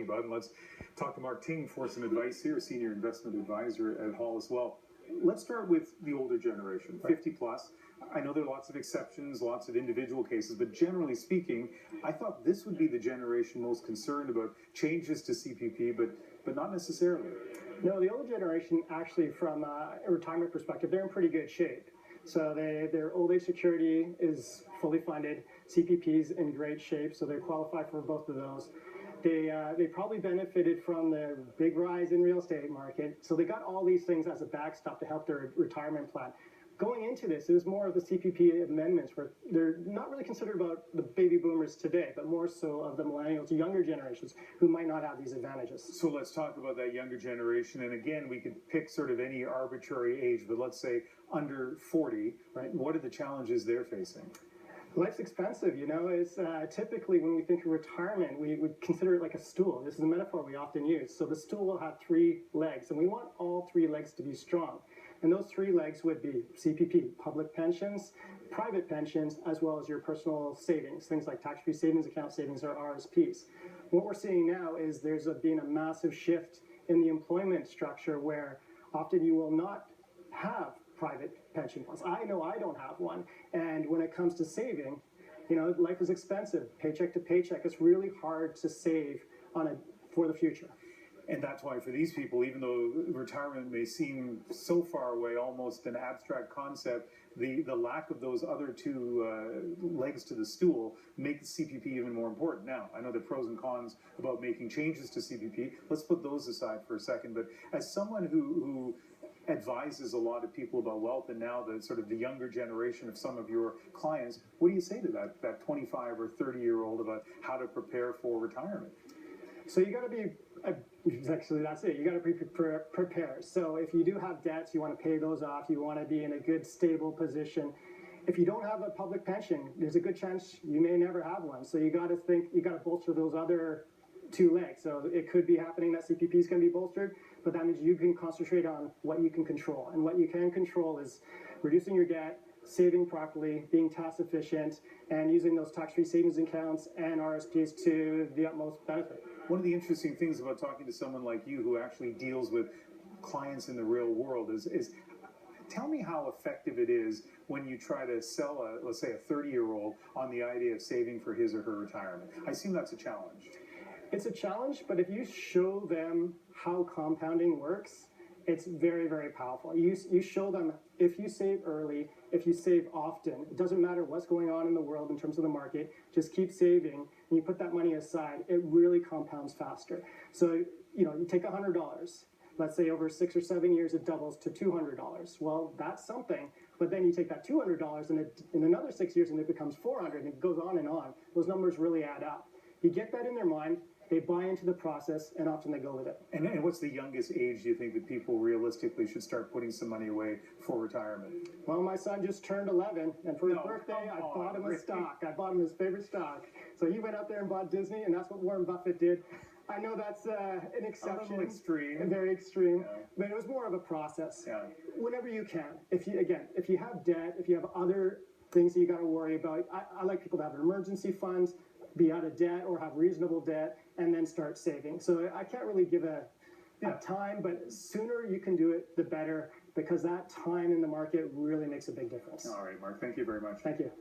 about, and let's talk to Mark Ting for some advice here, Senior Investment Advisor at Hall as well. Let's start with the older generation, 50 plus. I know there are lots of exceptions, lots of individual cases, but generally speaking, I thought this would be the generation most concerned about changes to CPP, but not necessarily. No, the older generation actually, from a retirement perspective, they're in pretty good shape. So their old age security is fully funded, CPP's in great shape, so they qualify for both of those. They probably benefited from the big rise in real estate market, so they got all these things as a backstop to help their retirement plan. Going into this, it was more of the CPP amendments where they're not really considered about the baby boomers today, but more so of the millennials, younger generations who might not have these advantages. So let's talk about that younger generation. And again, we could pick sort of any arbitrary age, but let's say under 40, right? What are the challenges they're facing? Life's expensive, you know. It's typically when we think of retirement, we would consider it like a stool. This is a metaphor we often use. So the stool will have three legs, and we want all three legs to be strong. And those three legs would be CPP, public pensions, private pensions, as well as your personal savings, things like tax-free savings account savings or RSPs. What we're seeing now is there's been a massive shift in the employment structure where often you will not have private pension funds. I know I don't have one. And when it comes to saving, you know, life is expensive, paycheck to paycheck. It's really hard to save for the future. And that's why for these people, even though retirement may seem so far away, almost an abstract concept, the lack of those other two legs to the stool make the CPP even more important. Now, I know the pros and cons about making changes to CPP. Let's put those aside for a second. But as someone who advises a lot of people about wealth, and now the sort of the younger generation of some of your clients, what do you say to that 25 or 30-year-old about how to prepare for retirement? So you got to be, actually that's it, you got to be prepared. So if you do have debts, you want to pay those off, you want to be in a good stable position. If you don't have a public pension, there's a good chance you may never have one. So you got to think, you got to bolster those other two legs. So it could be happening that CPP is going to be bolstered, but that means you can concentrate on what you can control. And what you can control is reducing your debt, saving properly, being tax efficient, and using those tax-free savings accounts and RSPs to the utmost benefit. One of the interesting things about talking to someone like you who actually deals with clients in the real world is tell me how effective it is when you try to sell let's say a 30-year-old on the idea of saving for his or her retirement. I assume that's a challenge. It's a challenge, but if you show them how compounding works, it's very, very powerful. You show them if you save early, if you save often, it doesn't matter what's going on in the world in terms of the market, just keep saving, and you put that money aside, it really compounds faster. So, you know, you take $100, let's say over 6 or 7 years it doubles to $200. Well, that's something, but then you take that $200 and in another 6 years and it becomes $400, and it goes on and on. Those numbers really add up. You get that in their mind, they buy into the process, and often they go with it. And what's the youngest age do you think that people realistically should start putting some money away for retirement? Well, my son just turned 11, and for his birthday, I bought him a stock. I bought him his favorite stock. So he went out there and bought Disney, and that's what Warren Buffett did. I know that's an exception. A little extreme. Very extreme. Yeah. But it was more of a process. Yeah. Whenever you can. If you have debt, if you have other things that you got to worry about, I like people to have emergency funds, be out of debt or have reasonable debt, and then start saving. So I can't really give a time, but sooner you can do it, the better, because that time in the market really makes a big difference. All right, Mark, thank you very much. Thank you.